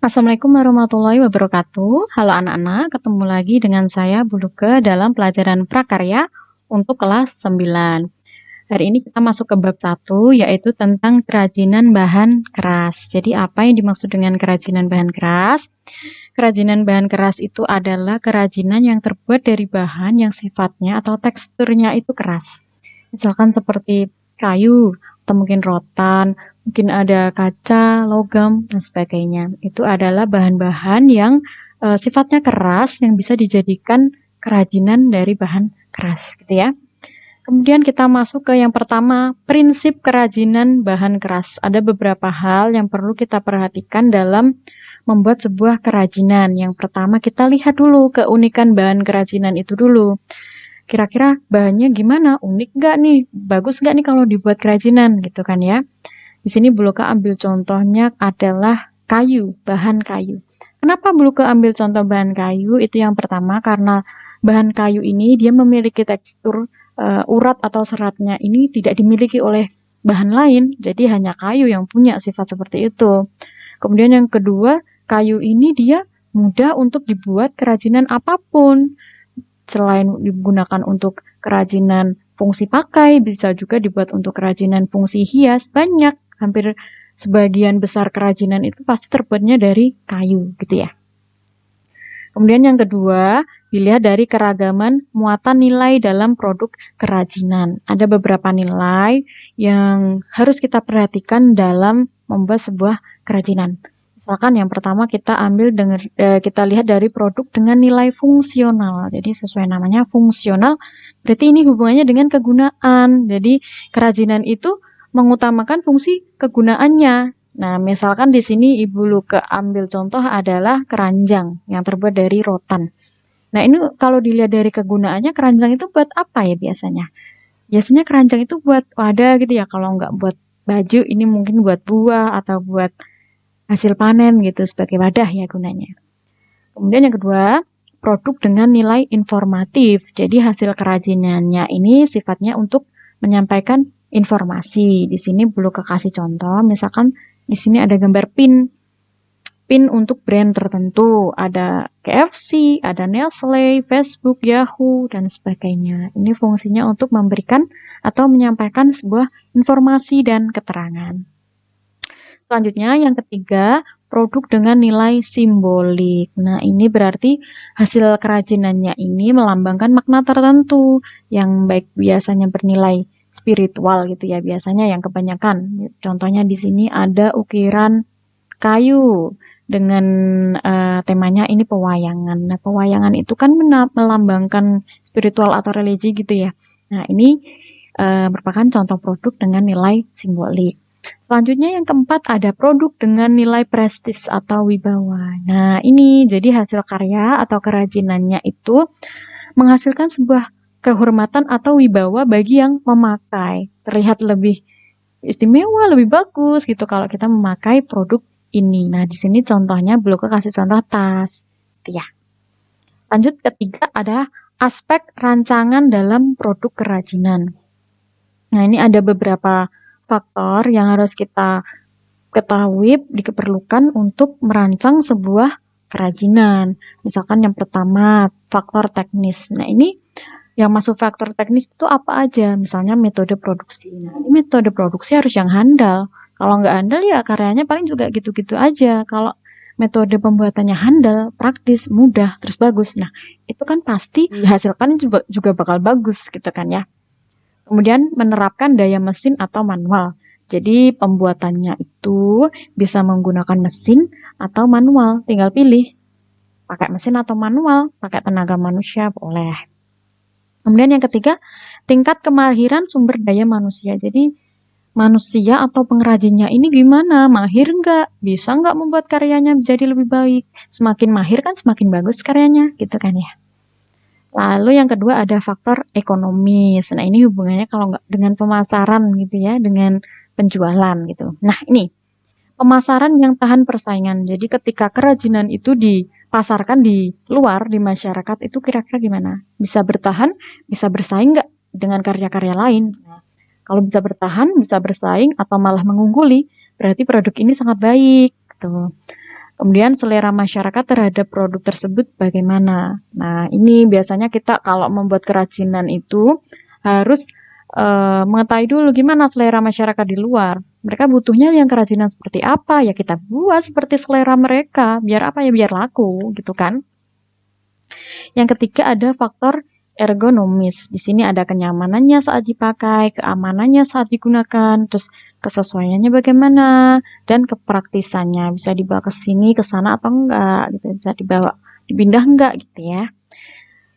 Assalamualaikum warahmatullahi wabarakatuh. Halo anak-anak, ketemu lagi dengan saya Buluke dalam pelajaran prakarya untuk kelas 9. Hari ini kita masuk ke bab 1, yaitu tentang kerajinan bahan keras. Jadi apa yang dimaksud dengan kerajinan bahan keras? Kerajinan bahan keras itu adalah kerajinan yang terbuat dari bahan yang sifatnya atau teksturnya itu keras. Misalkan seperti kayu, atau mungkin rotan, mungkin ada kaca, logam, dan sebagainya. Itu adalah bahan-bahan yang sifatnya keras yang bisa dijadikan kerajinan dari bahan keras, gitu ya. Kemudian kita masuk ke yang pertama, prinsip kerajinan bahan keras. Ada beberapa hal yang perlu kita perhatikan dalam membuat sebuah kerajinan. Yang pertama, kita lihat dulu keunikan bahan kerajinan itu dulu. Kira-kira bahannya gimana? Unik nggak nih? Bagus nggak nih kalau dibuat kerajinan gitu kan ya? Di sini Buluka ambil contohnya adalah kayu, bahan kayu. Kenapa Buluka ambil contoh bahan kayu? Itu yang pertama karena bahan kayu ini dia memiliki tekstur urat atau seratnya ini tidak dimiliki oleh bahan lain, jadi hanya kayu yang punya sifat seperti itu. Kemudian yang kedua, kayu ini dia mudah untuk dibuat kerajinan apapun. Selain digunakan untuk kerajinan fungsi pakai, bisa juga dibuat untuk kerajinan fungsi hias. Banyak, hampir sebagian besar kerajinan itu pasti terbuatnya dari kayu, gitu ya. Kemudian yang kedua, dilihat dari keragaman muatan nilai dalam produk kerajinan. Ada beberapa nilai yang harus kita perhatikan dalam membuat sebuah kerajinan. Misalkan yang pertama kita lihat dari produk dengan nilai fungsional. Jadi sesuai namanya fungsional, berarti ini hubungannya dengan kegunaan. Jadi kerajinan itu mengutamakan fungsi kegunaannya. Nah, misalkan di sini Ibu Luke ambil contoh adalah keranjang yang terbuat dari rotan. Nah, ini kalau dilihat dari kegunaannya, keranjang itu buat apa ya biasanya? Biasanya keranjang itu buat wadah gitu ya. Kalau nggak buat baju, ini mungkin buat buah atau buat hasil panen gitu sebagai wadah ya gunanya. Kemudian yang kedua, produk dengan nilai informatif. Jadi hasil kerajinannya ini sifatnya untuk menyampaikan informasi. Di sini perlu kasih contoh, misalkan di sini ada gambar pin untuk brand tertentu, ada KFC, ada Nestle, Facebook, Yahoo, dan sebagainya. Ini fungsinya untuk memberikan atau menyampaikan sebuah informasi dan keterangan. Selanjutnya, yang ketiga, produk dengan nilai simbolik. Nah, ini berarti hasil kerajinannya ini melambangkan makna tertentu yang baik biasanya bernilai spiritual gitu ya, biasanya yang kebanyakan. Contohnya di sini ada ukiran kayu dengan temanya ini pewayangan. Nah, pewayangan itu kan melambangkan spiritual atau religi gitu ya. Nah, ini merupakan contoh produk dengan nilai simbolik. Selanjutnya yang keempat ada produk dengan nilai prestis atau wibawa. Nah, ini jadi hasil karya atau kerajinannya itu menghasilkan sebuah kehormatan atau wibawa bagi yang memakai. Terlihat lebih istimewa, lebih bagus gitu kalau kita memakai produk ini. Nah, di sini contohnya Buluke kasih contoh tas. Ya. Lanjut ketiga ada aspek rancangan dalam produk kerajinan. Nah, ini ada beberapa faktor yang harus kita ketahui diperlukan untuk merancang sebuah kerajinan. Misalkan yang pertama, faktor teknis. Nah, ini yang masuk faktor teknis itu apa aja? Misalnya metode produksi. Nah, ini metode produksi harus yang handal. Kalau nggak handal ya karyanya paling juga gitu-gitu aja. Kalau metode pembuatannya handal, praktis, mudah, terus bagus. Nah, itu kan pasti dihasilkan juga bakal bagus gitu kan ya. Kemudian menerapkan daya mesin atau manual. Jadi pembuatannya itu bisa menggunakan mesin atau manual. Tinggal pilih pakai mesin atau manual, pakai tenaga manusia boleh. Kemudian yang ketiga, tingkat kemahiran sumber daya manusia. Jadi manusia atau pengrajinnya ini gimana? Mahir nggak? Bisa nggak membuat karyanya menjadi lebih baik? Semakin mahir kan semakin bagus karyanya, gitu kan ya. Lalu yang kedua ada faktor ekonomis. Nah, ini hubungannya kalau nggak dengan pemasaran gitu ya, dengan penjualan gitu. Nah, ini pemasaran yang tahan persaingan. Jadi ketika kerajinan itu dipasarkan di luar, di masyarakat, itu kira-kira gimana? Bisa bertahan, bisa bersaing nggak dengan karya-karya lain? Nah, kalau bisa bertahan, bisa bersaing, atau malah mengungguli, berarti produk ini sangat baik. Gitu. Kemudian selera masyarakat terhadap produk tersebut bagaimana. Nah, ini biasanya kita kalau membuat kerajinan itu harus mengetahui dulu gimana selera masyarakat di luar. Mereka butuhnya yang kerajinan seperti apa, ya kita buat seperti selera mereka. Biar apa ya, biar laku gitu kan. Yang ketiga ada faktor ergonomis. Di sini ada kenyamanannya saat dipakai, keamanannya saat digunakan, terus kesesuaiannya bagaimana, dan kepraktisannya. Bisa dibawa ke sini, ke sana atau enggak, gitu. Bisa dibawa, dipindah enggak, gitu ya.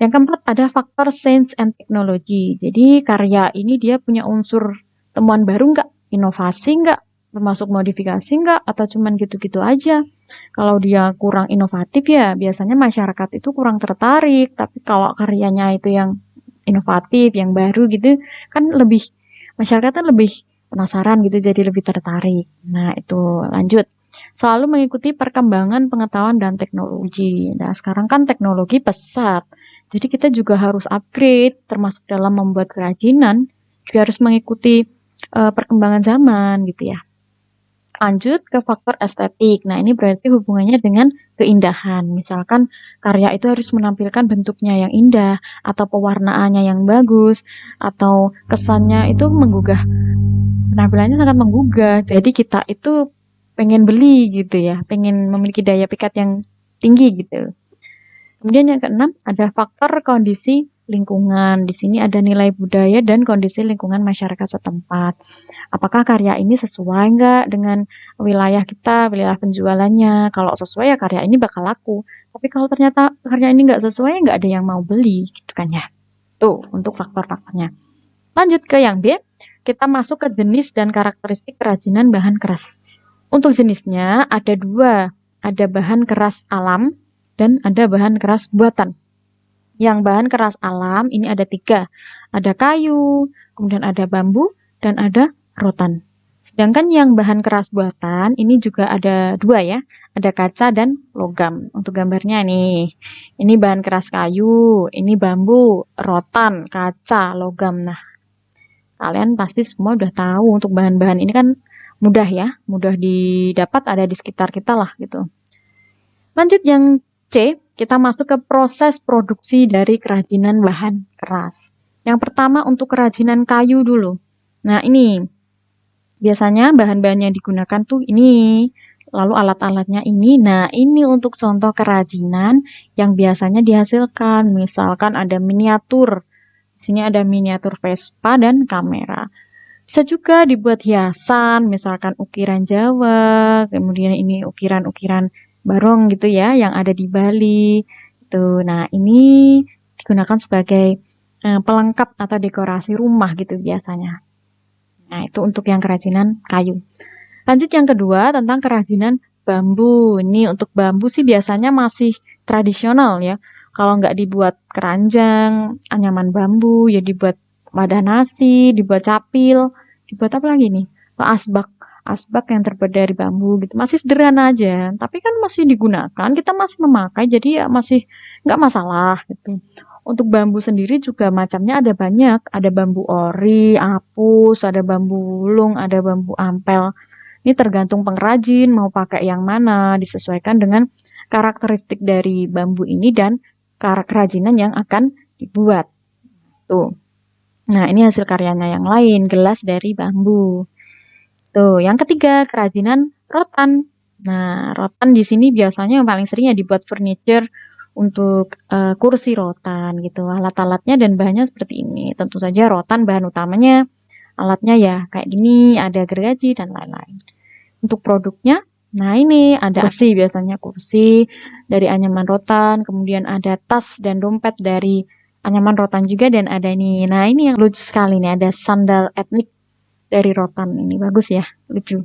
Yang keempat ada faktor science and technology. Jadi karya ini dia punya unsur temuan baru enggak, inovasi enggak, termasuk modifikasi enggak, atau cuman gitu-gitu aja. Kalau dia kurang inovatif ya biasanya masyarakat itu kurang tertarik. Tapi kalau karyanya itu yang inovatif, yang baru gitu kan lebih masyarakat kan lebih penasaran gitu jadi lebih tertarik. Nah, itu lanjut. Selalu mengikuti perkembangan pengetahuan dan teknologi. Nah, sekarang kan teknologi pesat. Jadi kita juga harus upgrade termasuk dalam membuat kerajinan juga harus mengikuti perkembangan zaman gitu ya. Lanjut ke faktor estetik. Nah, ini berarti hubungannya dengan keindahan. Misalkan karya itu harus menampilkan bentuknya yang indah, atau pewarnaannya yang bagus, atau kesannya itu menggugah. Penampilannya sangat menggugah. Jadi kita itu pengen beli gitu ya, pengen memiliki daya pikat yang tinggi gitu. Kemudian yang keenam ada faktor kondisi lingkungan. Di sini ada nilai budaya dan kondisi lingkungan masyarakat setempat. Apakah karya ini sesuai nggak dengan wilayah kita, wilayah penjualannya? Kalau sesuai ya karya ini bakal laku. Tapi kalau ternyata karya ini nggak sesuai, nggak ada yang mau beli, gitu kan ya. Tuh, untuk faktor-faktornya. Lanjut ke yang B, kita masuk ke jenis dan karakteristik kerajinan bahan keras. Untuk jenisnya ada dua, ada bahan keras alam dan ada bahan keras buatan. Yang bahan keras alam ini ada tiga, ada kayu, kemudian ada bambu, dan ada rotan. Sedangkan yang bahan keras buatan ini juga ada dua ya, ada kaca dan logam. Untuk gambarnya nih, ini bahan keras kayu, ini bambu, rotan, kaca, logam. Nah, kalian pasti semua udah tahu untuk bahan-bahan ini kan mudah ya, mudah didapat, ada di sekitar kita lah gitu. Lanjut yang C, kita masuk ke proses produksi dari kerajinan bahan keras. Yang pertama untuk kerajinan kayu dulu. Nah, ini biasanya bahan-bahan yang digunakan tuh ini, lalu alat-alatnya ini. Nah, ini untuk contoh kerajinan yang biasanya dihasilkan. Misalkan ada miniatur. Di sini ada miniatur Vespa dan kamera. Bisa juga dibuat hiasan, misalkan ukiran Jawa, kemudian ini ukiran-ukiran barong gitu ya, yang ada di Bali. Tuh, nah ini digunakan sebagai pelengkap atau dekorasi rumah gitu biasanya. Nah, itu untuk yang kerajinan kayu. Lanjut yang kedua tentang kerajinan bambu. Ini untuk bambu sih biasanya masih tradisional ya. Kalau nggak dibuat keranjang, anyaman bambu, ya dibuat wadah nasi, dibuat capil, dibuat apa lagi nih? Asbak. Asbak yang terbuat dari bambu gitu. Masih sederhana aja. Tapi kan masih digunakan, kita masih memakai, jadi ya masih nggak masalah gitu. Untuk bambu sendiri juga macamnya ada banyak. Ada bambu ori, apus, ada bambu ulung, ada bambu ampel. Ini tergantung pengrajin mau pakai yang mana, disesuaikan dengan karakteristik dari bambu ini dan kerajinan yang akan dibuat. Tuh. Nah, ini hasil karyanya yang lain, gelas dari bambu. Tuh, yang ketiga, kerajinan rotan. Nah, rotan di sini biasanya yang paling sering ya dibuat furniture untuk kursi rotan gitu. Alat-alatnya dan bahannya seperti ini. Tentu saja rotan bahan utamanya, alatnya ya kayak gini, ada gergaji dan lain-lain. Untuk produknya, nah ini ada kursi, biasanya kursi dari anyaman rotan, kemudian ada tas dan dompet dari anyaman rotan juga, dan ada ini. Nah, ini yang lucu sekali nih, ada sandal etnik dari rotan. Ini bagus ya, lucu.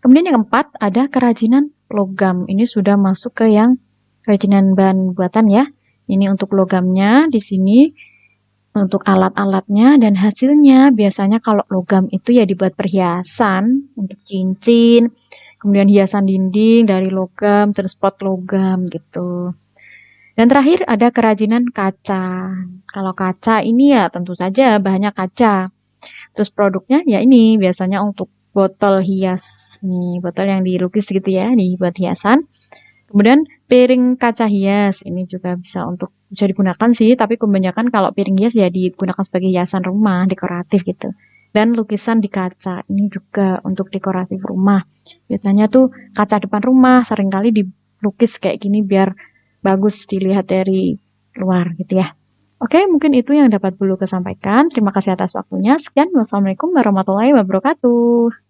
Kemudian yang keempat ada kerajinan logam. Ini sudah masuk ke yang kerajinan bahan buatan ya. Ini untuk logamnya di sini, untuk alat-alatnya dan hasilnya. Biasanya kalau logam itu ya dibuat perhiasan untuk cincin, kemudian hiasan dinding dari logam, terus pot logam gitu. Dan terakhir ada kerajinan kaca. Kalau kaca ini ya tentu saja bahannya kaca. Terus produknya ya ini biasanya untuk botol hias. Nih, botol yang dilukis gitu ya, dibuat hiasan. Kemudian piring kaca hias, ini juga bisa digunakan sih, tapi kebanyakan kalau piring hias ya digunakan sebagai hiasan rumah, dekoratif gitu. Dan lukisan di kaca, ini juga untuk dekoratif rumah. Biasanya tuh kaca depan rumah seringkali dilukis kayak gini biar bagus dilihat dari luar gitu ya. Oke, mungkin itu yang dapat Buluke sampaikan. Terima kasih atas waktunya. Sekian, wassalamualaikum warahmatullahi wabarakatuh.